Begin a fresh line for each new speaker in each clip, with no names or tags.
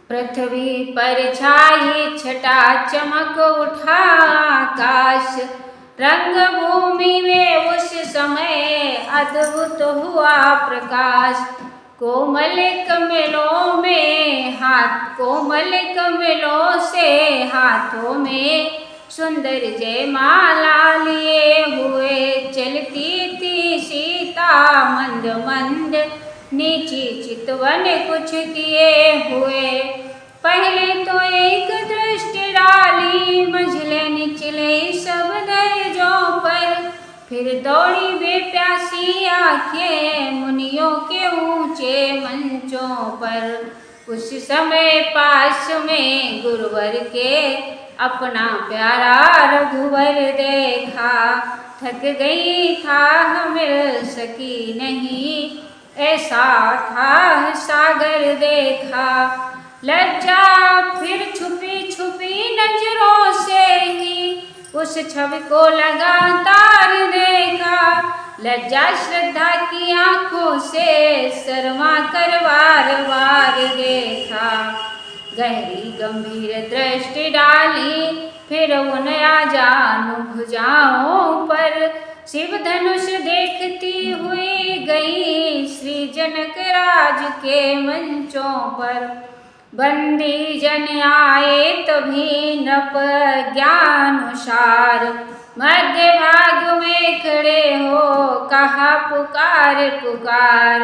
पृथ्वी पर छाई छटा चमक उठा आकाश, रंग भूमि में उस समय अद्भुत हुआ प्रकाश। कोमल कमलों से हाथों में सुंदर जयमाला लिए हुए चलती थी सीता मंद मंद नीची चितवन कुछ किए हुए। पहले तो एक दृष्टि डाली मझले निचले सब दर्जों पर, फिर दौड़ी बेप्यासी आंखें मुनियों के ऊंचे मंचों पर। उस समय पास में गुरुवर के अपना प्यारा रघुवर देखा, थक गई था मिल सकी नहीं ऐसा था सागर देखा। लज्जा फिर छुपी छुपी नजरों से ही उस छवि को लगातार देखा। लज्जा श्रद्धा की आंखों से शर्मा कर बार बार देखा। गहरी गंभीर दृष्टि डाली फिर उन आजानु भुजाओं पर, शिव धनुष देखती हुई गई श्री जनक राज के मंचों पर। बंदी जन आए तभी नप ज्ञानुसार, मध्य भाग में खड़े हो कहा पुकार पुकार।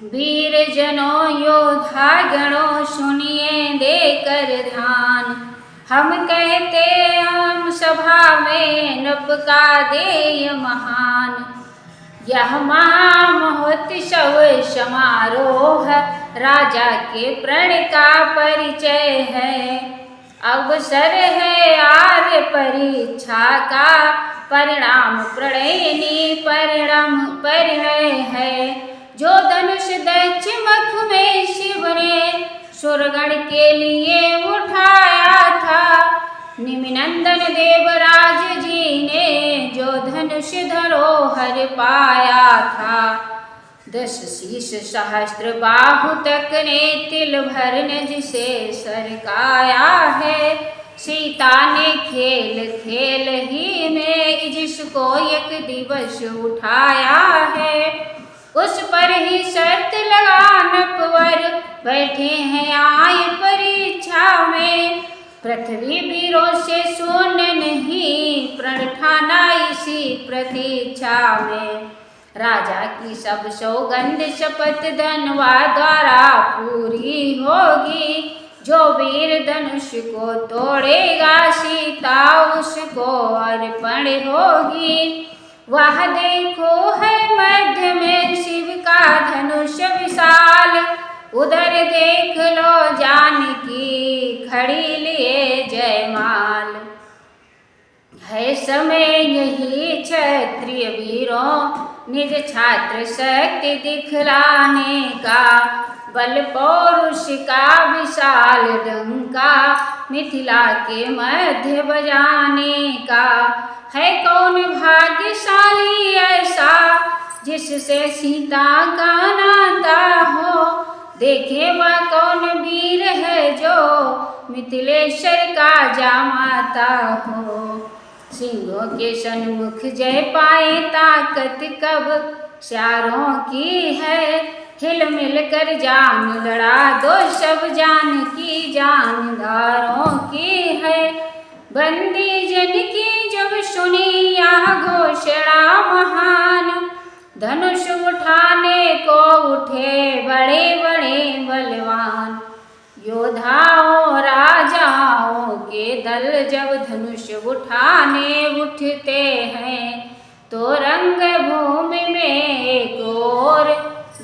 वीर जनों योद्धा गणों सुनिए देकर ध्यान, हम कहते हम सभा में नप का देय महान। यह महामहोत्सव समारोह राजा के प्रण का परिचय है। अवसर है आर्य परीक्षा का, परिणाम प्रणयनी परिणय है। जो धनुष दैत्य मख में शिव ने सुरगण के लिए उठाया था, निमिनंदन देवराज जी ने जो धनुष धरोहर पाया था। 10 शीश सहस्त्र बाहु तक ने तिल भर ने जिसे सरकाया है। सीता ने खेल खेल ही में जिसको एक दिवस उठाया है, उस पर ही शर्त लगा नपवर बैठे हैं आए परीक्षा में। पृथ्वी वीरों से शून्य नहीं प्रण ठाना इसी प्रतीक्षा में। राजा की सब सौगंध शपथ धनवा द्वारा पूरी होगी, जो वीर धनुष को तोड़ेगा सीता उसको अर्पण होगी। वह देखो है मध्य में शिव का धनुष विशाल, उधर देख लो जानकी खड़ी लिए जयमाल। है समय यही क्षत्रिय वीरों निज छात्र शक्ति दिखलाने का, बल पौरुष का विशाल डंका मिथिला के मध्य बजाने का। है कौन भाग्यशाली ऐसा जिससे सीता का नाता हो, देखे वह कौन वीर है जो मिथिलेश्वर का जामाता हो। सिंहों के सन्मुख जय पाए ताकत कब चारों की है, हिल मिल कर जान लड़ा दो सब जान की जानदारों की है। बंदी जन की जब सुनी यह घोषणा महान, धनुष उठाने को उठे बड़े बड़े बलवान। योद्धाओं राजाओं के दल जब धनुष उठाने उठते हैं, तो रंग भूमि में एक और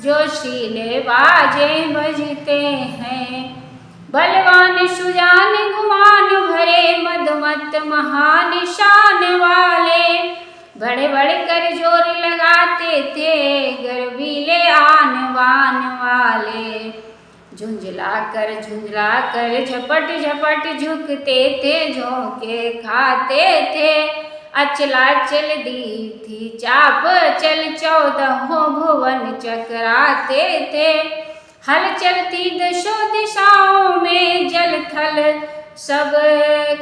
जोशीले बाजे बजते हैं। बलवान सुजान गुमान भरे मदमत महान शान वाले, बड़े बड़े कर जोर लगाते थे गर्वीले आन बान वाले। झुंझला कर झपट झपट झुकते थे झोंके खाते थे। अचला चल दी थी चाप चल 14 भुवन चकराते थे। हल चलती दशो दिशाओं में, जल थल सब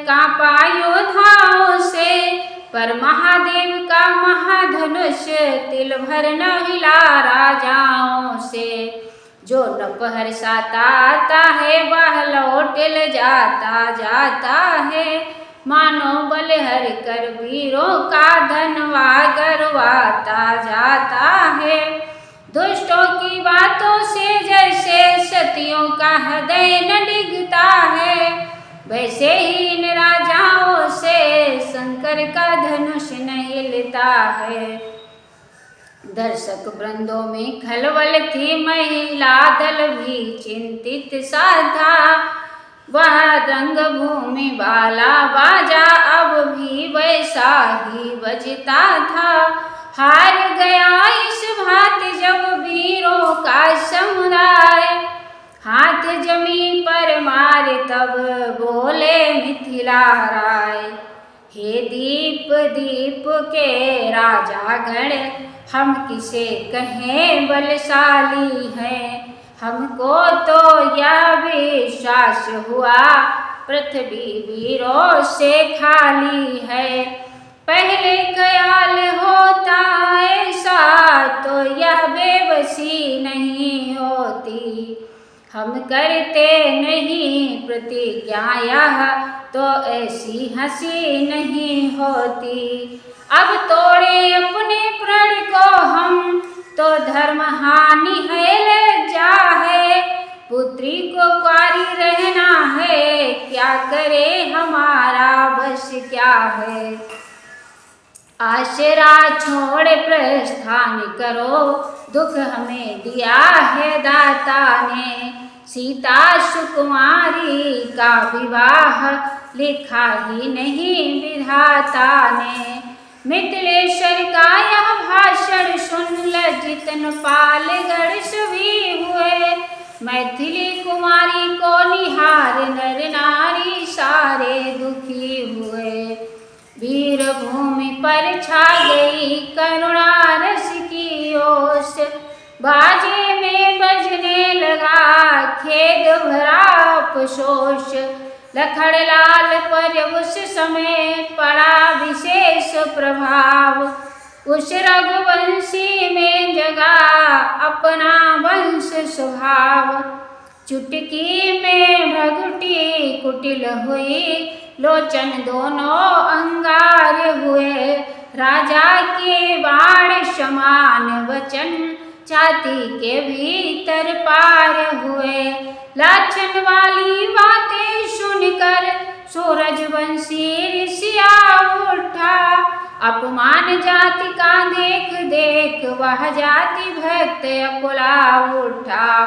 कांपा योद्धाओं से। पर महादेव का महाधनुष तिल भर न हिला राजाओं से। जो नपहर साता आता है वह लौट जाता जाता है। मानो बलहर कर वीरों का धनवा गरवाता जाता है। दुष्टों की बातों से जैसे सतियों का हृदय न डिगता है, वैसे ही इन राजाओं से शंकर का धनुष न हिलता है। दर्शक वृंदों में खलबल थी, महिला दल भी चिंतित सा था। वह रंगभूमि वाला बाजा अब भी वैसा ही बजता था। हार गया इस भांति जब वीरों का समुदाय, हाथ जमीन पर मारे तब बोले मिथिला राय। हे दीप दीप के राजा गण, हम किसे कहें बलशाली हैं। हमको तो यह विश्वास हुआ पृथ्वी वीरों से खाली है। पहले ख्याल होता ऐसा तो यह बेबसी नहीं होती। हम करते नहीं प्रतिज्ञा यह तो ऐसी हंसी नहीं होती। अब तोड़े अपने प्रण को हम तो धर्म हानि है लज्जा है। पुत्री को कुंवारी रहना है, क्या करे हमारा बस क्या है। आशरा छोड़ प्रस्थान करो, दुख हमें दिया है दाता ने। सीता सुकुमारी का विवाह लिखा ही नहीं विधाता ने। मिथिलेश्वर का यह भाषण सुन लज्जित पालगढ़ सभी हुए। मैथिली कुमारी को निहार नर नारी सारे दुखी हुए। वीर भूमि पर छा गई करुणा रस की ओस, बाजे में बजने लगा खेद भरा अफसोस। लखड़लाल पर उस समय पड़ा विशेष प्रभाव, उस रघुवंशी में जगा अपना वंश स्वभाव। चुटकी में भ्रगुटी कुटिल हुई, लोचन दोनों अंगार हुए। राजा के बाण समान वचन छाती के भीतर पार हुए। लाछन वाली बातें सुनकर सूरजवंशी ऋषिया उठा। अपमान जाति का देख देख वह जाति भक्त अकुला उठा।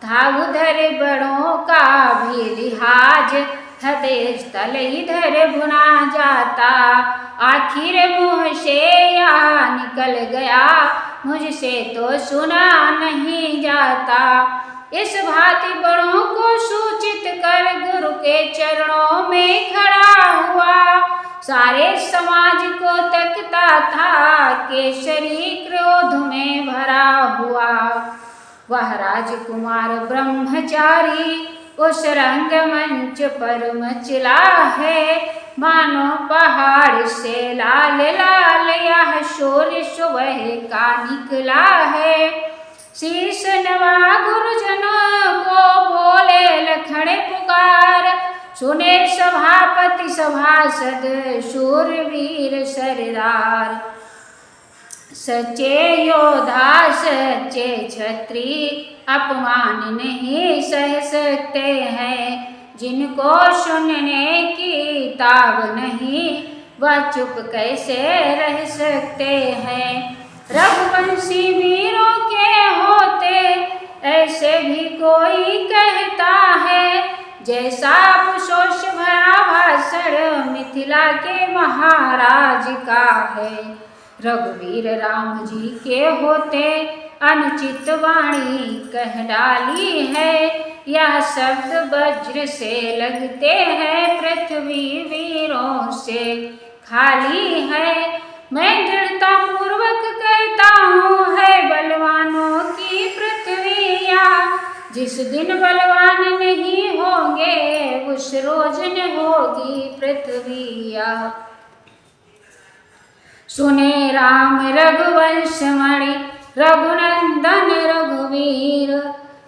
था उधर बड़ों का भी लिहाज, हृदय स्थल इधर भुना जाता। आखिर मुँह से यह निकल गया, मुझसे तो सुना नहीं जाता। इस भांति बड़ों को सूचित कर गुरु के चरणों में खड़ा हुआ। सारे समाज को तकता था, केसरी क्रोध में भरा हुआ। वह राजकुमार ब्रह्मचारी उस रंगमंच पर मचला है। मानो पहाड़ से लाल लाल यह शोर सुबह का निकला है। शीश नवा गुरुजनों को बोले लखड़े पुकार, सुने सभापति सभासद शूरवीर सरदार। सच्चे योद्धा सच्चे छत्री अपमान नहीं सह सकते हैं। जिनको सुनने की ताब नहीं वह चुप कैसे रह सकते हैं। रघुवंशी वीरों के होते ऐसे भी कोई कहता है। जैसा अफसोस भरा भाषण मिथिला के महाराज का है। रघुवीर राम जी के होते अनुचित वाणी कह डाली है। यह शब्द वज्र से लगते हैं, पृथ्वी वीरों से खाली है। मैं दृढ़ता पूर्वक कहता हूँ है बलवानों की पृथ्वी या जिस दिन बलवान नहीं होंगे उस रोज न होगी पृथ्वी। सुने राम रघुवंश मणि रघुनंदन रघुवीर,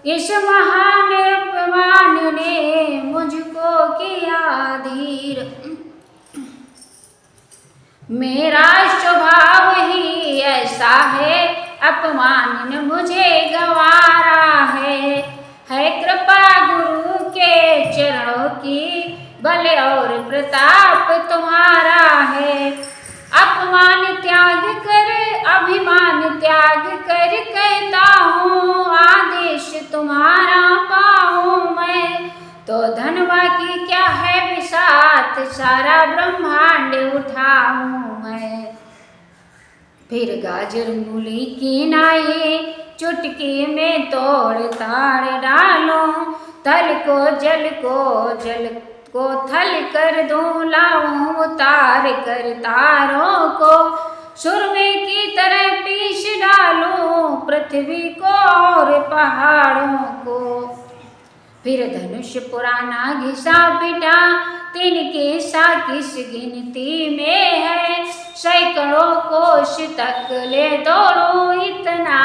इस महान अपमान ने मुझको किया धीर। मेरा स्वभाव ही ऐसा है अपमान ने मुझे गंवारा है कृपा गुरु के चरणों की बल और प्रताप तुम्हारा है। अपमान त्याग कर अभिमान त्याग कर कहता हूँ आदेश तुम्हारा पाऊँ मैं। तो धनवा की क्या है बिसात सारा ब्रह्मांड उठाऊँ मैं। फिर गाजर मूली की नाई चुटकी में तोड़ ताड़ डालो, तल को जल को थल कर दूं लाऊं उतार कर तारों को, सुरमे की तरह पीस डालूं पृथ्वी को और पहाड़ों को। फिर धनुष पुराना घिसा पिटा तिनके सा किस गिनती में है, सैकड़ों कोश तक ले दौड़ूं इतना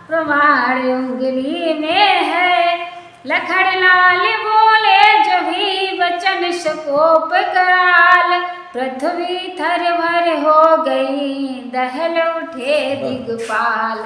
प्रमाण उंगली में है। लखड़लाल बोले जो भी वचन सकोप कराल, पृथ्वी थर भर हो गई दहल उठे दिगपाल।